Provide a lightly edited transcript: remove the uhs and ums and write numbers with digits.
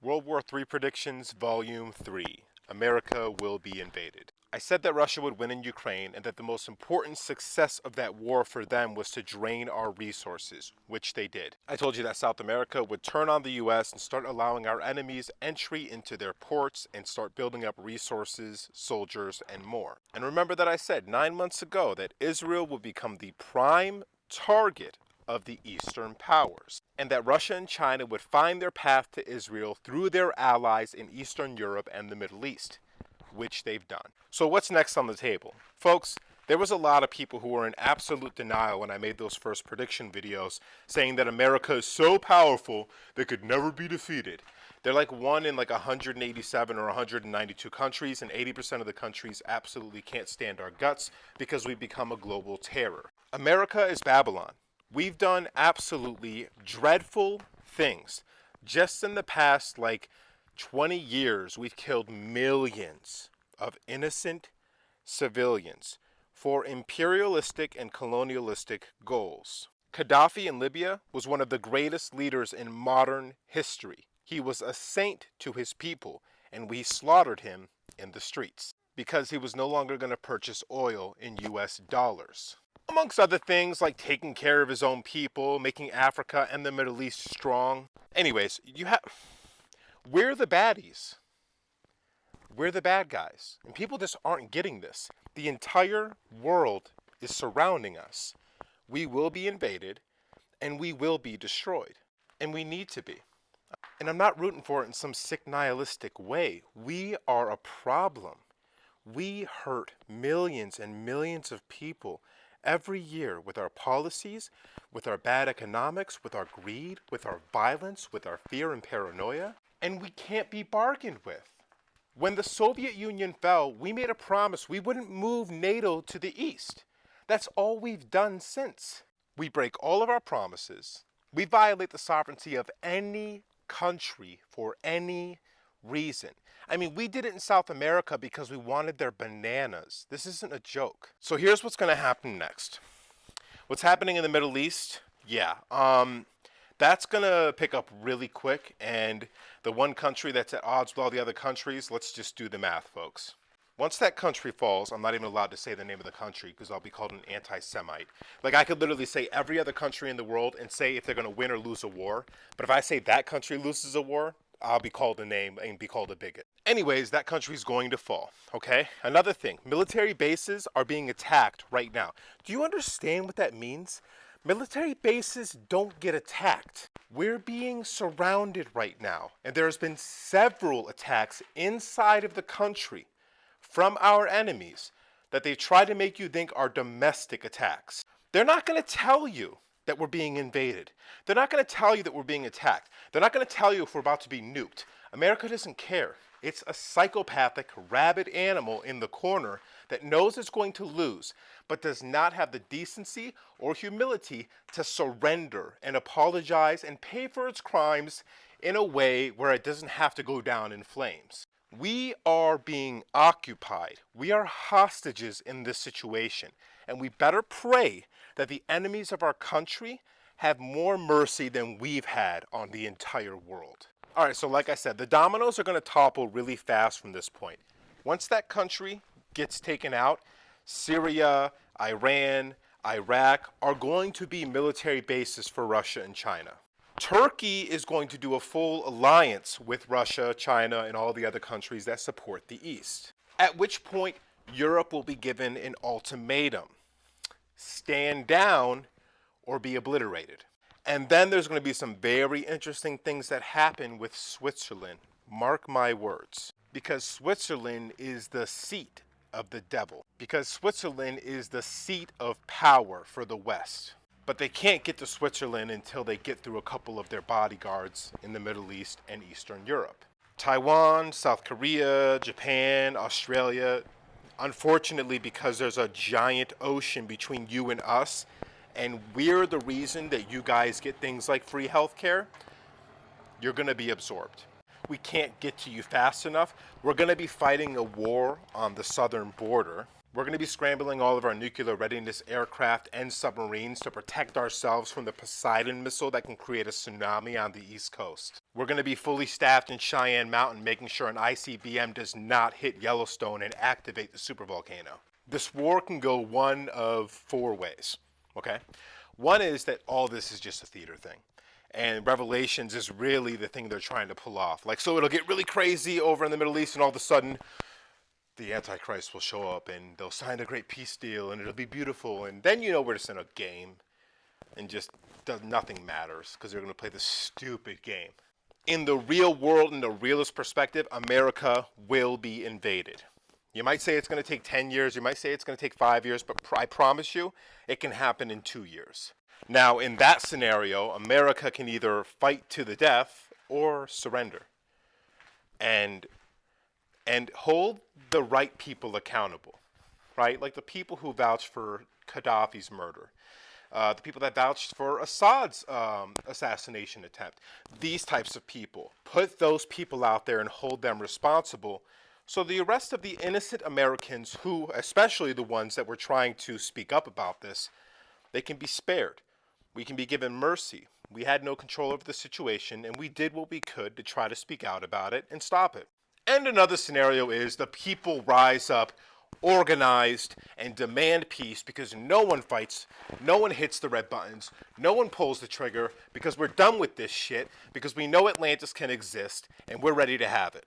World War III Predictions, Volume 3. America will be invaded. I said that Russia would win in Ukraine and that the most important success of that war for them was to drain our resources, which they did. I told you that South America would turn on the US and start allowing our enemies entry into their ports and start building up resources, soldiers, and more. And remember that I said 9 months ago that Israel would become the prime target of the Eastern powers, and that Russia and China would find their path to Israel through their allies in Eastern Europe and the Middle East, which they've done. So what's next on the table? Folks, there was a lot of people who were in absolute denial when I made those first prediction videos, saying that America is so powerful they could never be defeated. They're like one in like 187 or 192 countries, and 80% of the countries absolutely can't stand our guts because we've become a global terror. America is Babylon. We've done absolutely dreadful things. Just in the past, 20 years, we've killed millions of innocent civilians for imperialistic and colonialistic goals. Gaddafi in Libya was one of the greatest leaders in modern history. He was a saint to his people, and we slaughtered him in the streets because he was no longer going to purchase oil in US dollars. Amongst other things like taking care of his own people, making Africa and the Middle East strong. Anyways, we're the baddies. We're the bad guys. And people just aren't getting this. The entire world is surrounding us. We will be invaded and we will be destroyed. And we need to be. And I'm not rooting for it in some sick nihilistic way. We are a problem. We hurt millions and millions of people every year with our policies, with our bad economics, with our greed, with our violence, with our fear and paranoia, and we can't be bargained with. When the Soviet Union fell, we made a promise we wouldn't move NATO to the east. That's all we've done since. We break all of our promises. We violate the sovereignty of any country for any reason. I mean, we did it in South America because we wanted their bananas. This isn't a joke. So here's what's going to happen next. What's happening in the Middle East? That's going to pick up really quick. And the one country that's at odds with all the other countries, let's just do the math, folks. Once that country falls, I'm not even allowed to say the name of the country because I'll be called an anti-Semite. I could literally say every other country in the world and say if they're going to win or lose a war. But if I say that country loses a war, I'll be called a name and be called a bigot. Anyways, that country's going to fall, okay? Another thing, military bases are being attacked right now. Do you understand what that means? Military bases don't get attacked. We're being surrounded right now, and there's been several attacks inside of the country from our enemies that they try to make you think are domestic attacks. They're not going to tell you that we're being invaded. They're not going to tell you that we're being attacked. They're not going to tell you if we're about to be nuked. America doesn't care. It's a psychopathic, rabid animal in the corner that knows it's going to lose, but does not have the decency or humility to surrender and apologize and pay for its crimes in a way where it doesn't have to go down in flames. We are being occupied. We are hostages in this situation, and we better pray that the enemies of our country have more mercy than we've had on the entire world. All right, so like I said, the dominoes are going to topple really fast from this point. Once that country gets taken out, Syria, Iran, Iraq are going to be military bases for Russia and China. Turkey is going to do a full alliance with Russia, China, and all the other countries that support the East. At which point, Europe will be given an ultimatum. Stand down or be obliterated. And then there's going to be some very interesting things that happen with Switzerland. Mark my words. Because Switzerland is the seat of the devil. Because Switzerland is the seat of power for the West. But they can't get to Switzerland until they get through a couple of their bodyguards in the Middle East and Eastern Europe. Taiwan, South Korea, Japan, Australia. Unfortunately, because there's a giant ocean between you and us, and we're the reason that you guys get things like free healthcare, you're going to be absorbed. We can't get to you fast enough. We're going to be fighting a war on the southern border We're going to be scrambling all of our nuclear readiness aircraft and submarines to protect ourselves from the Poseidon missile that can create a tsunami on the East Coast. We're going to be fully staffed in Cheyenne Mountain, making sure an ICBM does not hit Yellowstone and activate the supervolcano. This war can go one of four ways, okay? One is that all this is just a theater thing. And Revelations is really the thing they're trying to pull off. Like, so it'll get really crazy over in the Middle East and all of a sudden the Antichrist will show up and they'll sign a great peace deal and it'll be beautiful. And then we're just in a game and just nothing matters because they're going to play this stupid game. In the real world, in the realist perspective, America will be invaded. You might say it's going to take 10 years. You might say it's going to take 5 years, but I promise you it can happen in 2 years. Now, in that scenario, America can either fight to the death or surrender and hold the right people accountable, right? Like the people who vouched for Gaddafi's murder, the people that vouched for Assad's assassination attempt. These types of people, put those people out there and hold them responsible so the rest of the innocent Americans who, especially the ones that were trying to speak up about this, they can be spared. We can be given mercy. We had no control over the situation, and we did what we could to try to speak out about it and stop it. And another scenario is the people rise up, organized, and demand peace because no one fights, no one hits the red buttons, no one pulls the trigger because we're done with this shit, because we know Atlantis can exist, and we're ready to have it.